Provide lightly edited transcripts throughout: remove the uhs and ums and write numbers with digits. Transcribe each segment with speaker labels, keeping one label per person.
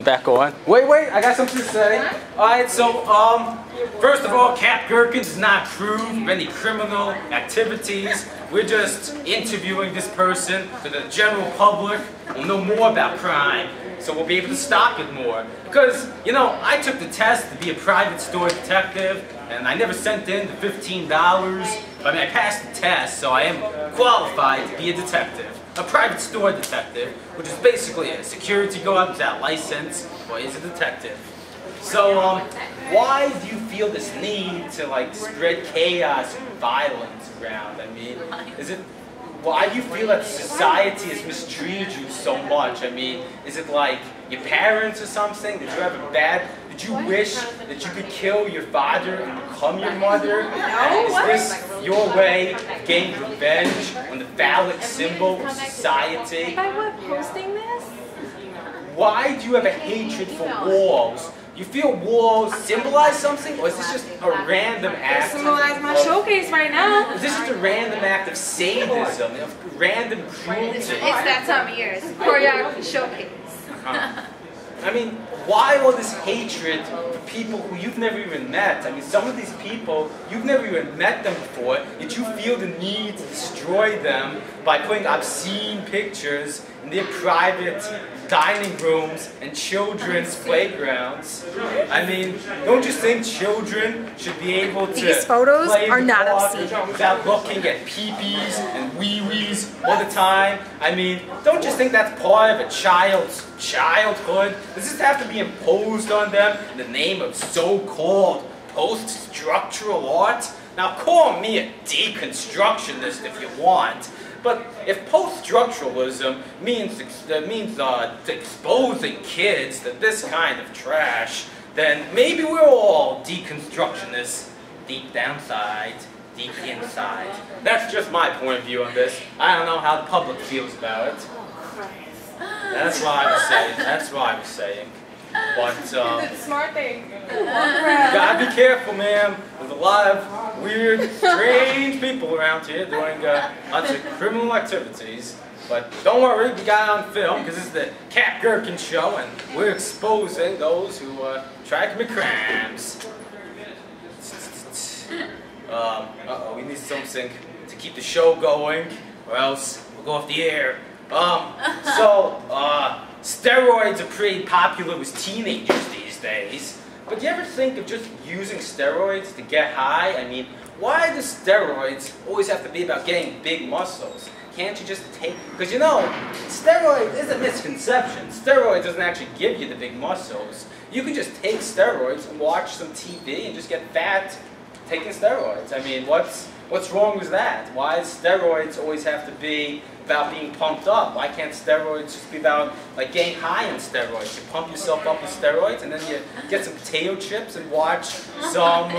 Speaker 1: back on. Wait, I got something to say. Alright, so, first of all, Cap Gherkin does not approve of any criminal activities. We're just interviewing this person so the general public will know more about crime, so we'll be able to stop it more. Because, you know, I took the test to be a private store detective, and I never sent in the $15. I mean, I passed the test, so I am qualified to be a detective. A private store detective, which is basically a security guard without license, but is a detective. So, why do you feel this need to, like, spread chaos and violence around? I mean, why do you feel that society has mistreated you so much? I mean, is it like your parents or something? Did you have a bad... Did you wish that you could kill your father and become your mother?
Speaker 2: No.
Speaker 1: Is this your way of getting revenge on the phallic symbol of society?
Speaker 2: By what, posting this?
Speaker 1: Why do you have a hatred for walls? You feel walls symbolize something, or is this just a random act?
Speaker 2: They symbolize my showcase right now.
Speaker 1: Is this just a random act of sadism, of random cruelty?
Speaker 3: It's that time of year. It's choreography showcase.
Speaker 1: I mean, why all this hatred for people who you've never even met? I mean, some of these people, you've never even met them before, yet you feel the need to destroy them by putting obscene pictures in their private dining rooms and children's playgrounds. I mean, don't you think children should be able to
Speaker 2: These photos
Speaker 1: play
Speaker 2: are not
Speaker 1: dog
Speaker 2: obscene.
Speaker 1: without looking at pee-pees and wee-wees all the time? I mean, don't you think that's part of a child's childhood? Does this have to be imposed on them in the name of so-called post-structural art? Now, call me a deconstructionist if you want. But if post-structuralism means exposing kids to this kind of trash, then maybe we're all deconstructionists deep downside, deep inside. That's just my point of view on this. I don't know how the public feels about it. That's what I was saying. That's what I was saying. But
Speaker 2: the smart thing.
Speaker 1: you gotta be careful, man. There's a lot of weird, strange people around here doing lots of criminal activities. But don't worry, we got it on film because this is the Cap Gherkin show, and we're exposing those who try to commit crimes. Uh-oh, we need something to keep the show going, or else we'll go off the air. Steroids are pretty popular with teenagers these days. But do you ever think of just using steroids to get high? I mean, why do steroids always have to be about getting big muscles? Can't you just take... Because you know, steroids is a misconception. Steroids doesn't actually give you the big muscles. You can just take steroids and watch some TV and just get fat taking steroids. I mean, what's wrong with that? Why does steroids always have to be about being pumped up? Why can't steroids just be about like getting high on steroids? You pump yourself up with steroids and then you get some potato chips and watch some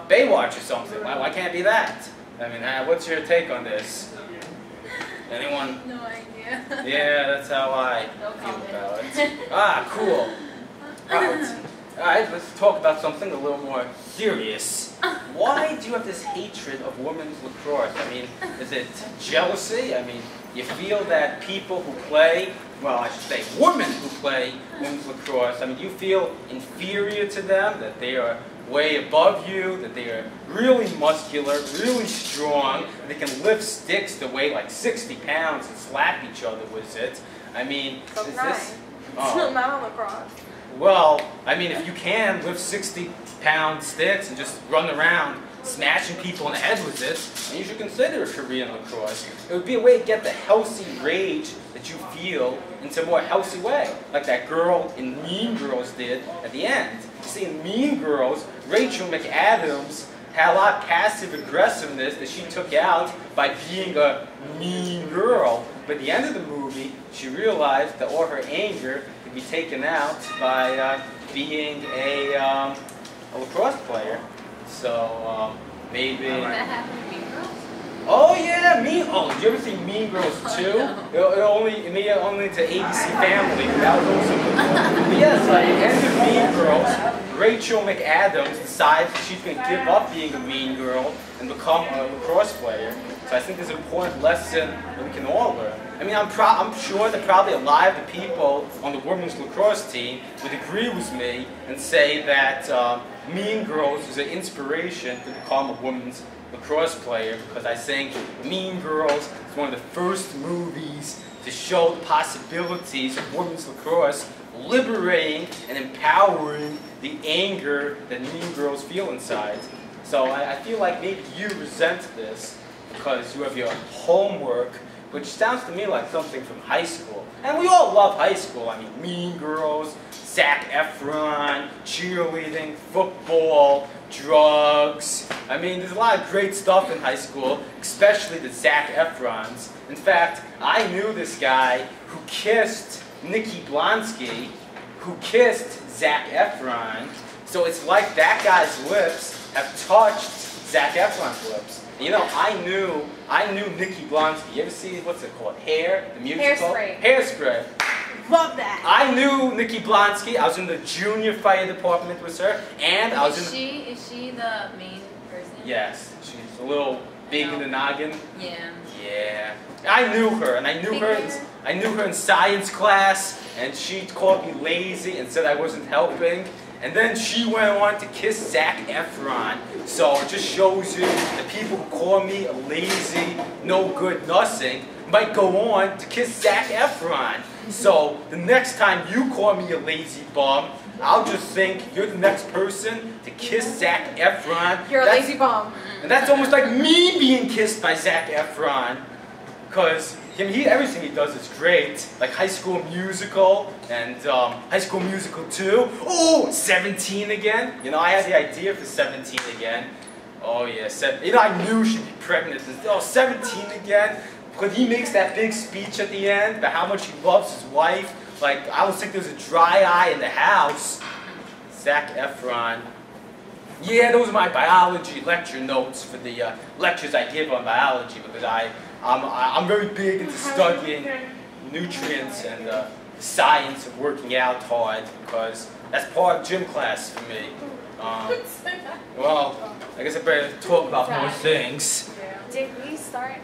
Speaker 1: Baywatch or something. Why can't it be that? I mean, what's your take on this? Anyone?
Speaker 3: No idea.
Speaker 1: Yeah, that's how I feel about it. Ah, cool. Alright, let's talk about something a little more serious. Why do you have this hatred of women's lacrosse? I mean, is it jealousy? I mean, you feel that people who play, well, I should say women who play women's lacrosse, I mean, you feel inferior to them, that they are way above you, that they are really muscular, really strong, they can lift sticks that weigh like 60 pounds and slap each other with it. I mean, is this...
Speaker 2: Oh. Not on lacrosse.
Speaker 1: Well, I mean, if you can lift 60-pound sticks and just run around smashing people in the head with it, then you should consider a career in lacrosse. It would be a way to get the healthy rage that you feel into a more healthy way, like that girl in Mean Girls did at the end. You see, in Mean Girls, Rachel McAdams had a lot of passive aggressiveness that she took out by being a mean girl. But at the end of the movie, she realized that all her anger could be taken out by being a lacrosse player. So maybe. Oh yeah, did you ever see Mean Girls 2? It made it only to ABC Family. That was also cool. But yes, at the end of Mean Girls, Rachel McAdams decides that she's going to give up being a mean girl and become a lacrosse player. So I think there's an important lesson that we can all learn. I mean, I'm sure that probably a lot of the people on the women's lacrosse team would agree with me and say that Mean Girls is an inspiration to become a women's lacrosse player, because I think Mean Girls is one of the first movies to show the possibilities of women's lacrosse, liberating and empowering the anger that Mean Girls feel inside. So I feel like maybe you resent this because you have your homework, which sounds to me like something from high school. And we all love high school. I mean, Mean Girls, Zac Efron, cheerleading, football, drugs. I mean, there's a lot of great stuff in high school, especially the Zac Efrons. In fact, I knew this guy who kissed Nikki Blonsky, who kissed Zac Efron. So it's like that guy's lips have touched Zac Efron's lips. And you know, I knew Nikki Blonsky. You ever see, what's it called? Hair? The musical?
Speaker 2: Hairspray.
Speaker 1: Hairspray.
Speaker 2: Love that.
Speaker 1: I knew Nikki Blonsky. I was in the junior fire department with her, and I was
Speaker 3: Is she the main person?
Speaker 1: Yes, she's a little big in the noggin.
Speaker 3: Yeah.
Speaker 1: Yeah. I knew her, and I knew her in science class, and she called me lazy and said I wasn't helping. And then she went on to kiss Zac Efron. So it just shows you the people who call me a lazy, no good, nothing might go on to kiss Zac Efron. So the next time you call me a lazy bum, I'll just think you're the next person to kiss Zac Efron.
Speaker 2: You're a lazy bum.
Speaker 1: And that's almost like me being kissed by Zac Efron. Because everything he does is great. Like High School Musical and High School Musical 2. Oh, 17 again. You know, I had the idea for 17 again. Oh yeah, you know, I knew she'd be pregnant. Oh, 17 again. Because he makes that big speech at the end about how much he loves his wife. Like, I don't think there's a dry eye in the house. Zac Efron. Yeah, those are my biology lecture notes for the lectures I give on biology, because I'm very big into studying nutrients and the science of working out hard, because that's part of gym class for me. Well, I guess I better talk about more things.
Speaker 2: Did we start